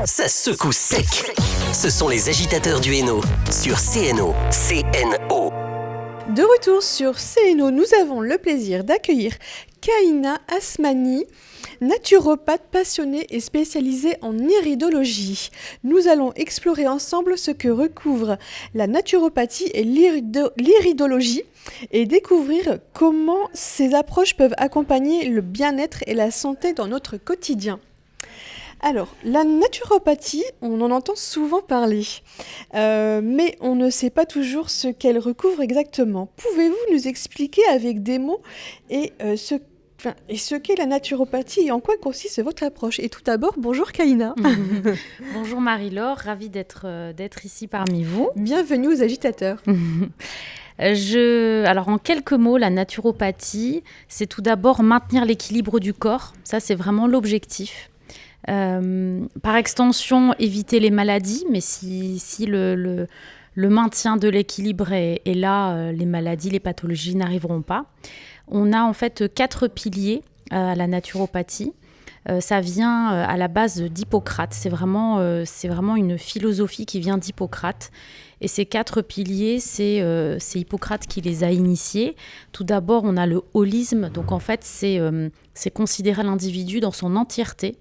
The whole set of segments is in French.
Ça secoue sec. Ce sont les agitateurs du Hainaut sur CNO. CNO. De retour sur CNO, nous avons le plaisir d'accueillir Kaina Asmani, naturopathe passionnée et spécialisée en iridologie. Nous allons explorer ensemble ce que recouvre la naturopathie et l'iridologie et découvrir comment ces approches peuvent accompagner le bien-être et la santé dans notre quotidien. Alors, la naturopathie, on en entend souvent parler, mais on ne sait pas toujours ce qu'elle recouvre exactement. Pouvez-vous nous expliquer avec des mots ce qu'est la naturopathie et en quoi consiste votre approche? Et tout d'abord, bonjour Kaina. Bonjour Marie-Laure, ravie d'être ici parmi vous. Bienvenue aux agitateurs. Alors en quelques mots, la naturopathie, c'est tout d'abord maintenir l'équilibre du corps. Ça, c'est vraiment l'objectif. Par extension, éviter les maladies, mais si le maintien de l'équilibre est là, les maladies, les pathologies n'arriveront pas. On a en fait 4 piliers à la naturopathie. Ça vient à la base d'Hippocrate. C'est vraiment une philosophie qui vient d'Hippocrate. Et ces 4 piliers, c'est Hippocrate qui les a initiés. Tout d'abord, on a le holisme. Donc en fait, c'est considérer l'individu dans son entièreté.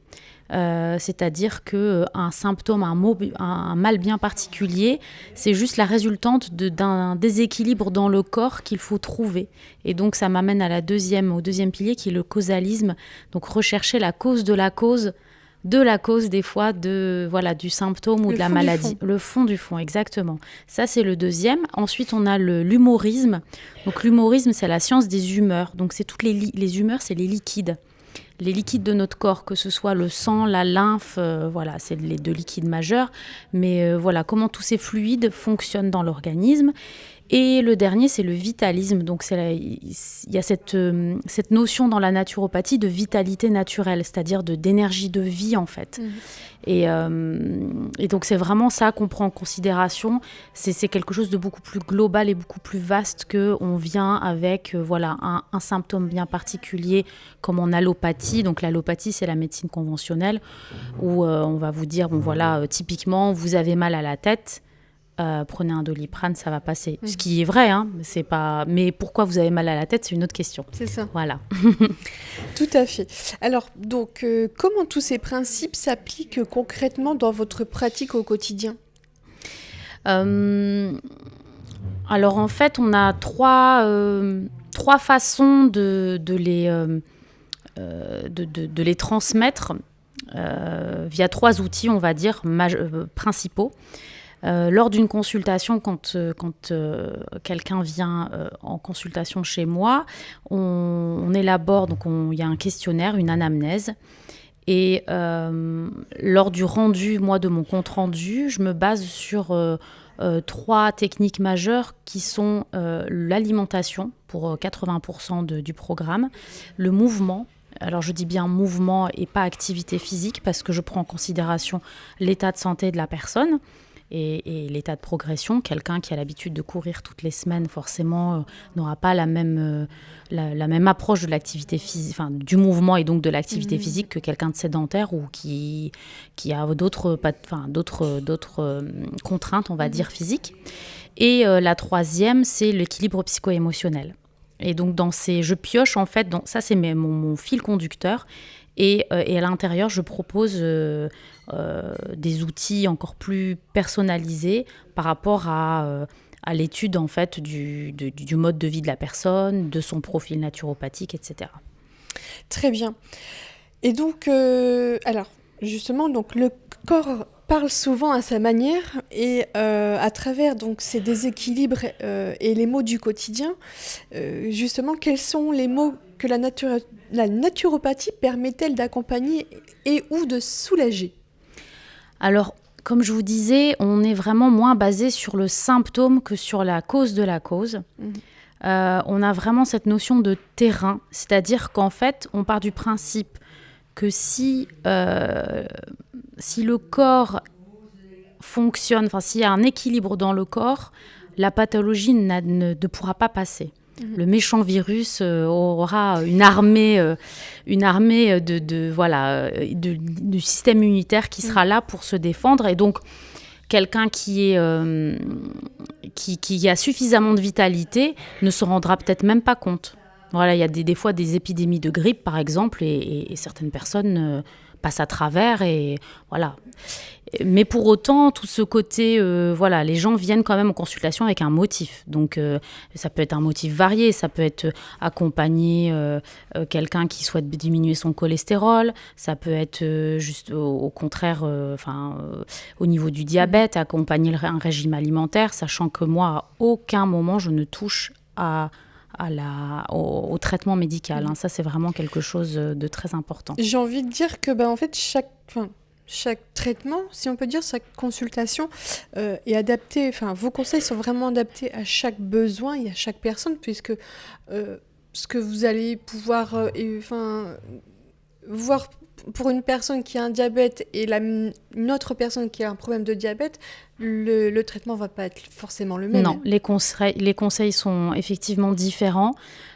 C'est-à-dire qu'un symptôme, un mal bien particulier, c'est juste la résultante d'un déséquilibre dans le corps qu'il faut trouver. Et donc ça m'amène au deuxième pilier qui est le causalisme, donc rechercher la cause de la cause des fois du symptôme ou de la maladie. Le fond du fond, exactement. Ça, c'est le deuxième. Ensuite, on a l'humorisme. Donc l'humorisme, c'est la science des humeurs. Donc c'est toutes les humeurs, c'est les liquides. Les liquides de notre corps, que ce soit le sang, la lymphe, c'est les 2 liquides majeurs. Mais comment tous ces fluides fonctionnent dans l'organisme. Et le dernier, c'est le vitalisme. Donc il y a cette notion dans la naturopathie de vitalité naturelle, c'est-à-dire d'énergie de vie en fait. Et donc c'est vraiment ça qu'on prend en considération. C'est quelque chose de beaucoup plus global et beaucoup plus vaste qu'on vient avec un symptôme bien particulier comme en allopathie. Donc l'allopathie, c'est la médecine conventionnelle où on va vous dire, typiquement, vous avez mal à la tête. Prenez un Doliprane, ça va passer. Ce qui est vrai, hein, c'est pas. Mais pourquoi vous avez mal à la tête, c'est une autre question. C'est ça. Voilà. Tout à fait. Alors, donc, comment tous ces principes s'appliquent concrètement dans votre pratique au quotidien ? Alors, en fait, on a trois façons de les transmettre via 3 outils, on va dire, principaux. Lors d'une consultation, quand quelqu'un vient en consultation chez moi, on élabore, donc il y a un questionnaire, une anamnèse. Et lors du rendu, de mon compte rendu, je me base sur 3 techniques majeures qui sont l'alimentation pour 80% du programme, le mouvement. Alors je dis bien mouvement et pas activité physique parce que je prends en considération l'état de santé de la personne. Et l'état de progression, quelqu'un qui a l'habitude de courir toutes les semaines, forcément, n'aura pas la même approche de l'activité physique, du mouvement et donc de l'activité physique que quelqu'un de sédentaire ou qui a d'autres contraintes, on va dire, physiques. Et la 3e, c'est l'équilibre psycho-émotionnel. Et donc, je pioche, en fait, ça c'est mon fil conducteur. Et à l'intérieur, je propose des outils encore plus personnalisés par rapport à l'étude en fait, du mode de vie de la personne, de son profil naturopathique, etc. Très bien. Et donc, alors, justement, donc, le corps parle souvent à sa manière et à travers donc, ces déséquilibres et les maux du quotidien, justement, quels sont les maux que la naturopathie permet-elle d'accompagner et ou de soulager ? Alors, comme je vous disais, on est vraiment moins basé sur le symptôme que sur la cause de la cause. On a vraiment cette notion de terrain, c'est-à-dire qu'en fait, on part du principe que si le corps fonctionne, s'il y a un équilibre dans le corps, la pathologie ne pourra pas passer. Le méchant virus aura une armée du système immunitaire qui sera là pour se défendre. Et donc, quelqu'un qui a suffisamment de vitalité ne se rendra peut-être même pas compte. Voilà, il y a des fois des épidémies de grippe, par exemple, et certaines personnes passent à travers. Et voilà. Mais pour autant, tout ce côté, les gens viennent quand même en consultation avec un motif. Donc, ça peut être un motif varié. Ça peut être accompagner quelqu'un qui souhaite diminuer son cholestérol. Ça peut être juste au contraire, au niveau du diabète, accompagner un régime alimentaire, sachant que moi, à aucun moment, je ne touche au traitement médical. Ça, c'est vraiment quelque chose de très important. J'ai envie de dire que, en fait, chaque traitement, si on peut dire, chaque consultation est adaptée, vos conseils sont vraiment adaptés à chaque besoin et à chaque personne, puisque ce que vous allez pouvoir voir pour une personne qui a un diabète et une autre personne qui a un problème de diabète, le traitement ne va pas être forcément le même. Non, les conseils sont effectivement différents,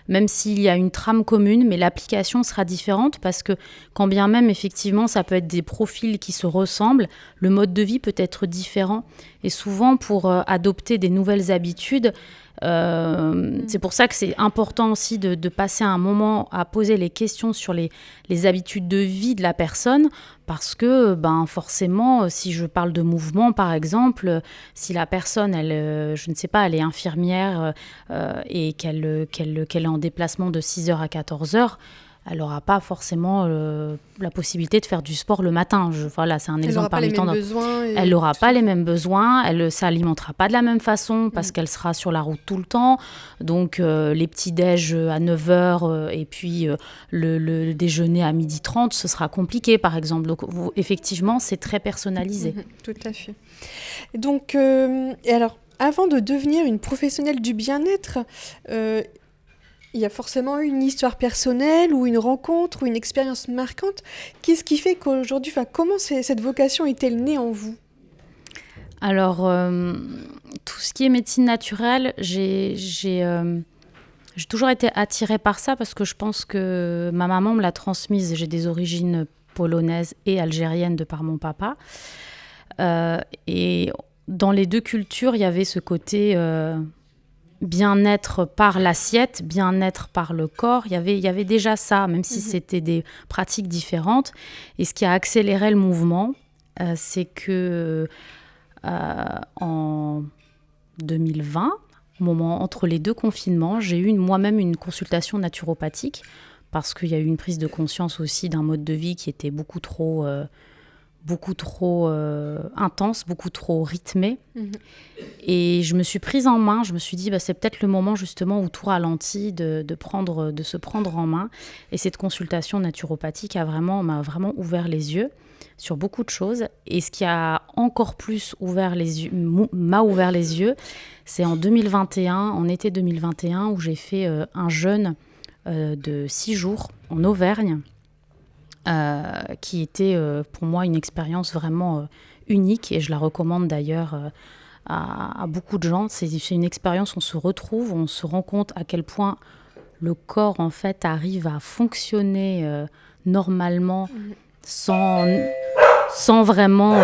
même s'il y a une trame commune, mais l'application sera différente parce que quand bien même, effectivement, ça peut être des profils qui se ressemblent, le mode de vie peut être différent. Et souvent, pour adopter des nouvelles habitudes, c'est pour ça que c'est important aussi de passer un moment à poser les questions sur les habitudes de vie de la personne, parce que forcément, si je parle de mouvement par exemple, si la personne, elle est infirmière et qu'elle est en déplacement de 6h à 14h, elle n'aura pas forcément la possibilité de faire du sport le matin. C'est un exemple parmi tant d'autres. Elle n'aura pas les mêmes besoins, elle ne s'alimentera pas de la même façon parce qu'elle sera sur la route tout le temps. Donc, les petits-déj à 9h et puis le déjeuner à 12h30, ce sera compliqué, par exemple. Donc, effectivement, c'est très personnalisé. Tout à fait. Donc, et alors, avant de devenir une professionnelle du bien-être, il y a forcément une histoire personnelle ou une rencontre ou une expérience marquante. Qu'est-ce qui fait qu'aujourd'hui, comment cette vocation est-elle née en vous ? Alors, tout ce qui est médecine naturelle, j'ai toujours été attirée par ça parce que je pense que ma maman me l'a transmise. J'ai des origines polonaises et algériennes de par mon papa. Et dans les deux cultures, il y avait ce côté... bien-être par l'assiette, bien-être par le corps, il y avait déjà ça, même si c'était des pratiques différentes. Et ce qui a accéléré le mouvement, c'est que en 2020, au moment entre les deux confinements, j'ai eu moi-même une consultation naturopathique parce qu'il y a eu une prise de conscience aussi d'un mode de vie qui était beaucoup trop intense, beaucoup trop rythmé. Et je me suis prise en main, je me suis dit c'est peut-être le moment justement où tout ralentit, de se prendre en main. Et cette consultation naturopathique m'a vraiment ouvert les yeux sur beaucoup de choses. Et ce qui a encore plus m'a ouvert les yeux, c'est en été 2021, où j'ai fait un jeûne de 6 jours en Auvergne, qui était pour moi une expérience vraiment unique, et je la recommande d'ailleurs à beaucoup de gens. C'est une expérience où on se retrouve, on se rend compte à quel point le corps en fait arrive à fonctionner normalement sans vraiment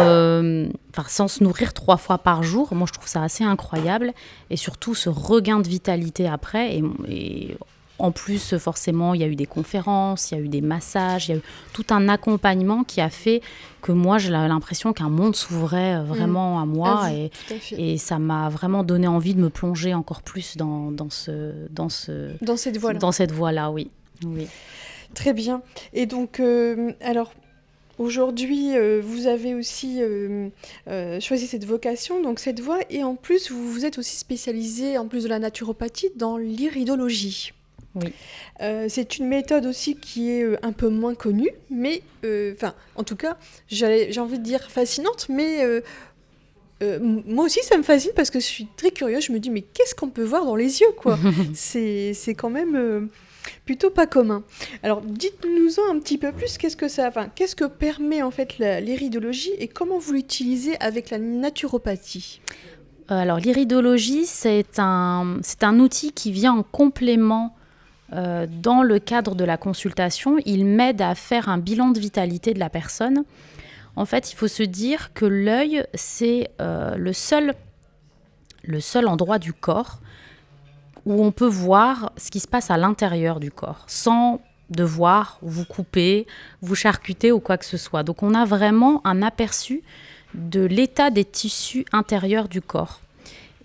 sans se nourrir 3 fois par jour. Moi je trouve ça assez incroyable, et surtout ce regain de vitalité après. Et en plus, forcément, il y a eu des conférences, il y a eu des massages, il y a eu tout un accompagnement qui a fait que moi, j'ai l'impression qu'un monde s'ouvrait vraiment à moi. Et ça m'a vraiment donné envie de me plonger encore plus dans cette voie-là. Dans cette voie-là, oui. Très bien. Et donc, alors, aujourd'hui, vous avez aussi choisi cette vocation, donc cette voie. Et en plus, vous vous êtes aussi spécialisée, en plus de la naturopathie, dans l'iridologie. Oui. C'est une méthode aussi qui est un peu moins connue, mais en tout cas, j'ai envie de dire fascinante, mais moi aussi ça me fascine parce que je suis très curieuse. Je me dis mais qu'est-ce qu'on peut voir dans les yeux, quoi. C'est quand même plutôt pas commun. Alors dites-nous-en un petit peu plus. Qu'est-ce que permet en fait l'iridologie et comment vous l'utilisez avec la naturopathie ? Alors l'iridologie, c'est un outil qui vient en complément dans le cadre de la consultation. Il m'aide à faire un bilan de vitalité de la personne. En fait, il faut se dire que l'œil, c'est le seul endroit du corps où on peut voir ce qui se passe à l'intérieur du corps, sans devoir vous couper, vous charcuter ou quoi que ce soit. Donc on a vraiment un aperçu de l'état des tissus intérieurs du corps.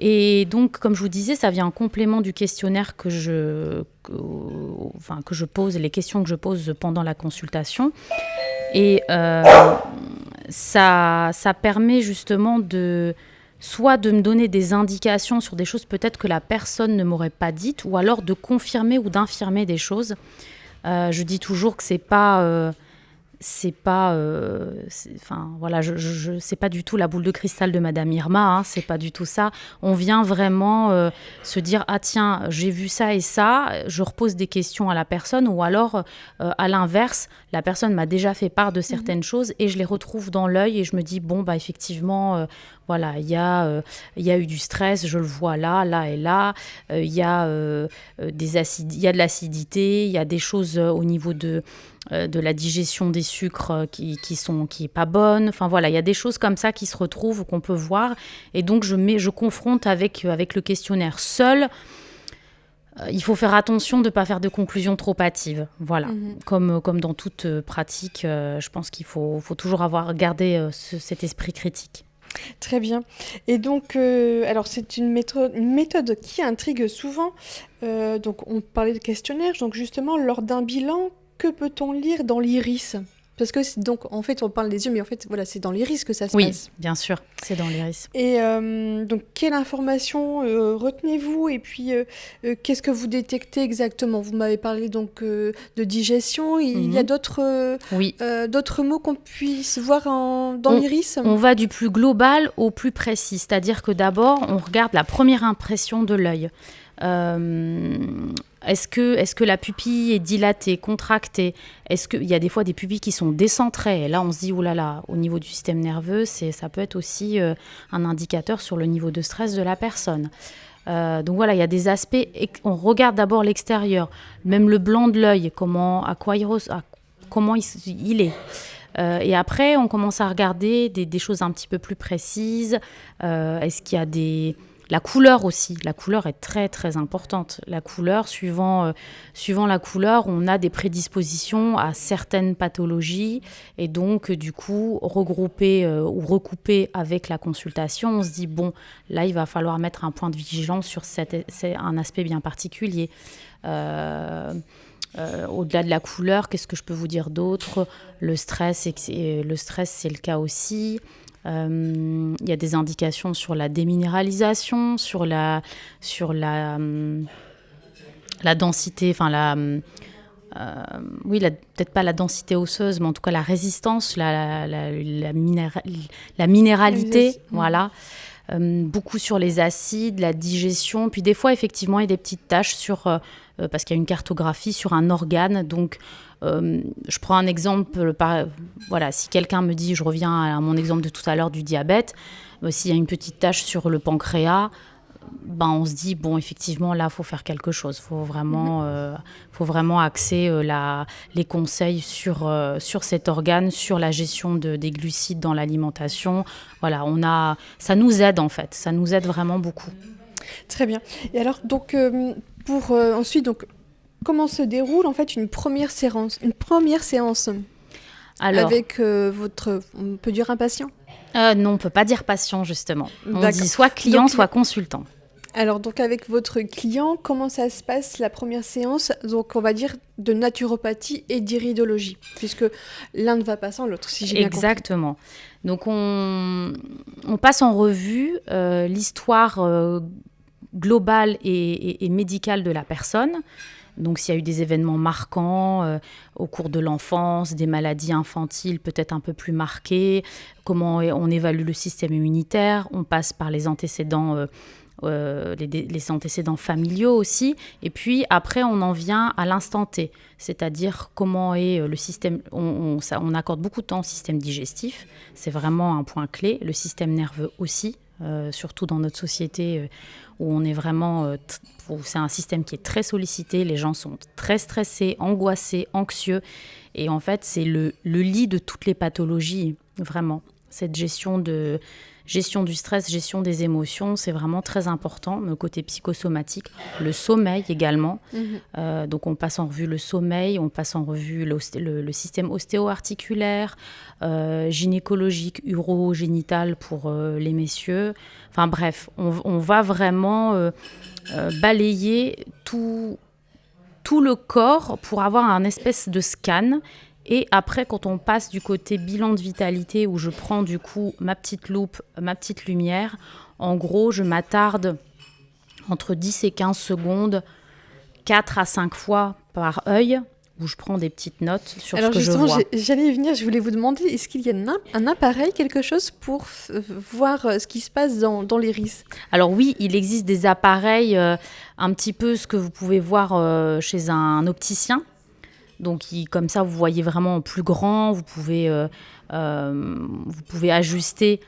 Et donc, comme je vous disais, ça vient en complément du questionnaire que je pose, les questions que je pose pendant la consultation. Et ça permet justement soit de me donner des indications sur des choses peut-être que la personne ne m'aurait pas dites, ou alors de confirmer ou d'infirmer des choses. Je dis toujours que c'est pas c'est pas du tout la boule de cristal de Madame Irma, hein, c'est pas du tout ça. On vient vraiment se dire ah tiens, j'ai vu ça et ça, je repose des questions à la personne, ou alors à l'inverse, la personne m'a déjà fait part de certaines choses et je les retrouve dans l'œil et je me dis bon bah effectivement voilà, il y a eu du stress, je le vois là et là, il y a de l'acidité, il y a des choses au niveau de la digestion des sucres qui est pas bonne. Enfin voilà, il y a des choses comme ça qui se retrouvent, qu'on peut voir. Et donc je confronte avec le questionnaire seul. Il faut faire attention de ne pas faire de conclusions trop hâtives. Voilà, comme dans toute pratique, je pense qu'il faut toujours garder cet esprit critique. Très bien. Et donc, alors c'est une méthode qui intrigue souvent. Donc on parlait de questionnaire. Donc justement, lors d'un bilan, que peut-on lire dans l'iris ? Parce que donc en fait on parle des yeux, mais en fait voilà, c'est dans l'iris que ça se passe. Oui, bien sûr, c'est dans l'iris. Et donc quelle information retenez-vous, et puis qu'est-ce que vous détectez exactement ? Vous m'avez parlé donc de digestion. Il y a d'autres mots qu'on puisse voir dans l'iris ? On va du plus global au plus précis, c'est-à-dire que d'abord on regarde la première impression de l'œil. Est-ce que la pupille est dilatée, contractée ? Est-ce qu'il y a des fois des pupilles qui sont décentrées ? Et là, on se dit, oulala, au niveau du système nerveux, ça peut être aussi un indicateur sur le niveau de stress de la personne. Donc voilà, il y a des aspects, on regarde d'abord l'extérieur, même le blanc de l'œil, comment il est. Et après, on commence à regarder des choses un petit peu plus précises. Est-ce qu'il y a La couleur aussi, la couleur est très très importante. La couleur, suivant la couleur, on a des prédispositions à certaines pathologies, et donc du coup, regrouper ou recouper avec la consultation, on se dit bon, là il va falloir mettre un point de vigilance sur un aspect bien particulier. Au-delà de la couleur, qu'est-ce que je peux vous dire d'autre ? Le stress, c'est le cas aussi. Il y a des indications sur la déminéralisation, sur la densité, peut-être pas la densité osseuse, mais en tout cas la résistance, la minéralité, voilà. Beaucoup sur les acides, la digestion, puis des fois effectivement il y a des petites taches parce qu'il y a une cartographie sur un organe. Donc je prends un exemple, si quelqu'un me dit, je reviens à mon exemple de tout à l'heure du diabète, s'il y a une petite tache sur le pancréas, on se dit, bon, effectivement, là, il faut faire quelque chose. Il faut vraiment axer les conseils sur cet organe, sur la gestion des glucides dans l'alimentation. Voilà, ça nous aide, en fait. Ça nous aide vraiment beaucoup. Très bien. Et alors, donc, pour ensuite, donc, comment se déroule, en fait, une première séance alors, avec on peut dire un patient ? Non, on ne peut pas dire patient, justement. On dit soit client, soit consultant. Alors, donc, avec votre client, comment ça se passe la première séance ? Donc, on va dire de naturopathie et d'iridologie, puisque l'un ne va pas sans l'autre, si j'ai bien compris. Exactement. Donc, on passe en revue l'histoire globale et médicale de la personne. Donc, s'il y a eu des événements marquants au cours de l'enfance, des maladies infantiles peut-être un peu plus marquées, comment on évalue le système immunitaire, on passe par les antécédents les antécédents familiaux aussi, et puis après on en vient à l'instant T, c'est-à-dire comment est le système, on accorde beaucoup de temps au système digestif, c'est vraiment un point clé, le système nerveux aussi, surtout dans notre société où on est vraiment, où c'est un système qui est très sollicité, les gens sont très stressés, angoissés, anxieux, et en fait c'est le lit de toutes les pathologies, vraiment. Cette gestion du stress, gestion des émotions, c'est vraiment très important, le côté psychosomatique, le sommeil également. Donc on passe en revue le sommeil, on passe en revue le système ostéo-articulaire, gynécologique, urogénital pour les messieurs. Enfin bref, on va vraiment balayer tout le corps pour avoir un espèce de scan. Et après, quand on passe du côté bilan de vitalité, où je prends du coup ma petite loupe, ma petite lumière, en gros, je m'attarde entre 10 et 15 secondes, 4 à 5 fois par œil, où je prends des petites notes sur ce que je vois. Alors justement, j'allais y venir, je voulais vous demander, est-ce qu'il y a un appareil, quelque chose pour voir ce qui se passe dans l'iris ? Alors oui, il existe des appareils, un petit peu ce que vous pouvez voir chez un opticien. Donc, comme ça, vous voyez vraiment plus grand, vous pouvez ajuster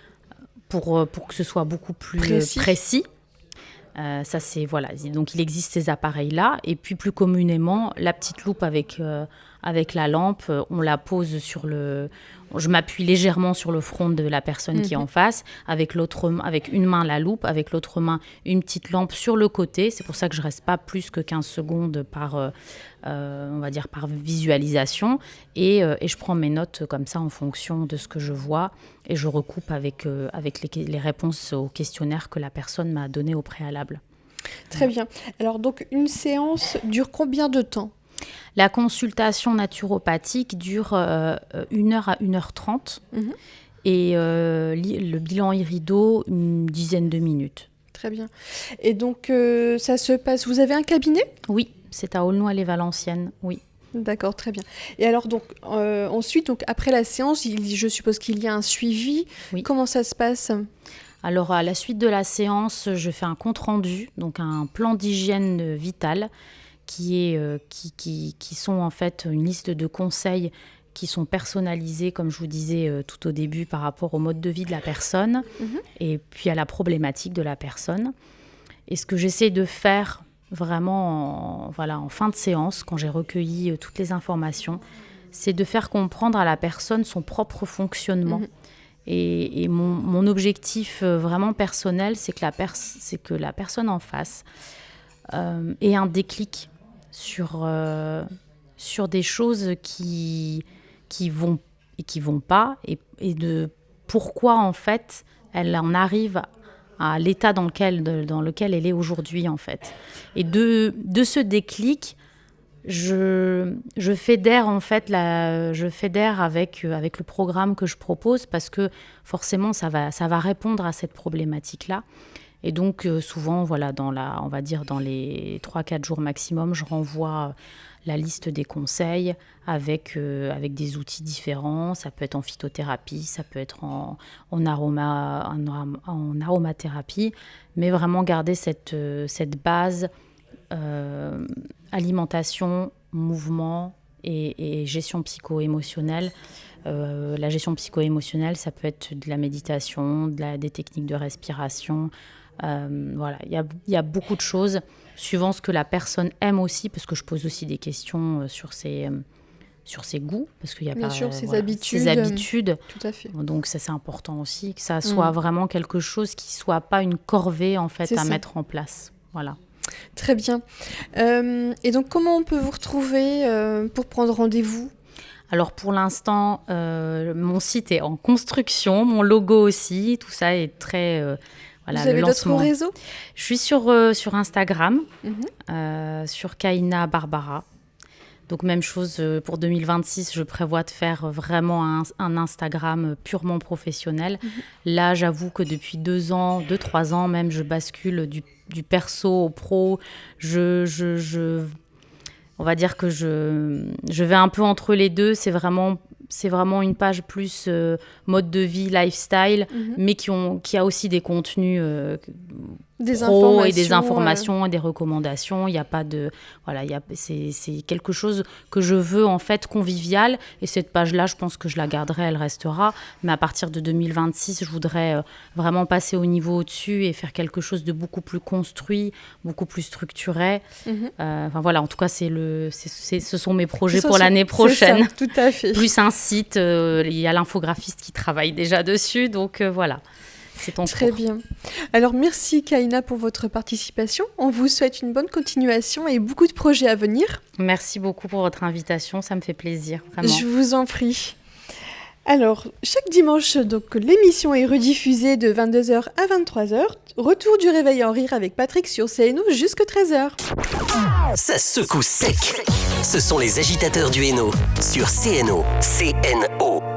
pour que ce soit beaucoup plus précis. Ça, c'est, voilà. Donc, il existe ces appareils-là. Et puis, plus communément, la petite loupe avec la lampe, on la pose je m'appuie légèrement sur le front de la personne qui est en face, avec une main la loupe, avec l'autre main une petite lampe sur le côté. C'est pour ça que je ne reste pas plus que 15 secondes par visualisation. Et je prends mes notes comme ça en fonction de ce que je vois. Et je recoupe avec les réponses au questionnaire que la personne m'a donné au préalable. Très bien. Alors, donc, une séance dure combien de temps ? La consultation naturopathique dure 1 heure à 1h30 et le bilan irido, une dizaine de minutes. Très bien. Et donc, ça se passe... Vous avez un cabinet ? Oui, c'est à Aulnoy-les-Valenciennes, oui. D'accord, très bien. Et alors, donc, ensuite, donc, après la séance, je suppose qu'il y a un suivi. Oui. Comment ça se passe ? Alors, à la suite de la séance, je fais un compte-rendu, donc un plan d'hygiène vitale, qui sont en fait une liste de conseils qui sont personnalisés, comme je vous disais tout au début, par rapport au mode de vie de la personne et puis à la problématique de la personne. Et ce que j'essaie de faire vraiment en fin de séance, quand j'ai recueilli toutes les informations, c'est de faire comprendre à la personne son propre fonctionnement. Et mon objectif vraiment personnel, c'est que la personne en face ait un déclic sur des choses qui vont et qui vont pas, et de pourquoi en fait elle en arrive à l'état dans lequel elle est aujourd'hui en fait. Et de ce déclic, je fédère en fait avec le programme que je propose, parce que forcément ça va répondre à cette problématique là. Et donc, souvent, voilà, dans les 3-4 jours maximum, je renvoie la liste des conseils avec des outils différents. Ça peut être en phytothérapie, ça peut être en aromathérapie, mais vraiment garder cette base alimentation, mouvement et gestion psycho-émotionnelle. La gestion psycho-émotionnelle, ça peut être de la méditation, des techniques de respiration. Voilà, il y a beaucoup de choses suivant ce que la personne aime aussi, parce que je pose aussi des questions sur ses goûts, parce qu'il y a bien sûr, ses habitudes. Tout à fait. Donc ça, c'est important aussi, que ça soit vraiment quelque chose qui soit pas une corvée en fait à mettre en place. Voilà. Très bien. Et donc comment on peut vous retrouver pour prendre rendez-vous ? Alors pour l'instant, mon site est en construction, mon logo aussi, tout ça est très... Vous avez d'autres réseaux ? Je suis sur Instagram, sur Kaina Barbara. Donc même chose pour 2026, je prévois de faire vraiment un Instagram purement professionnel. Là, j'avoue que depuis 2-3 ans même, je bascule du perso au pro. On va dire que je vais un peu entre les deux. C'est vraiment c'est vraiment une page plus mode de vie, lifestyle, mais qui a aussi des contenus pro et des informations et des recommandations. Il n'y a pas de... Voilà, c'est quelque chose que je veux en fait convivial. Et cette page-là, je pense que je la garderai, elle restera. Mais à partir de 2026, je voudrais vraiment passer au niveau au-dessus et faire quelque chose de beaucoup plus construit, beaucoup plus structuré. Enfin voilà, en tout cas, ce sont mes projets pour l'année prochaine. C'est ça, tout à fait. Plus un site, il y a l'infographiste qui travaille déjà dessus. Donc voilà. C'est en Très cours. bien. Alors, merci Kaina pour votre participation. On vous souhaite une bonne continuation et beaucoup de projets à venir. Merci beaucoup pour votre invitation, ça me fait plaisir, vraiment. Je vous en prie. Alors, chaque dimanche, donc, l'émission est rediffusée de 22h à 23h. Retour du réveil en rire avec Patrick sur CNO jusqu'à 13h. Ça secoue sec. Ce sont les agitateurs du Hainaut sur CNO. CNO.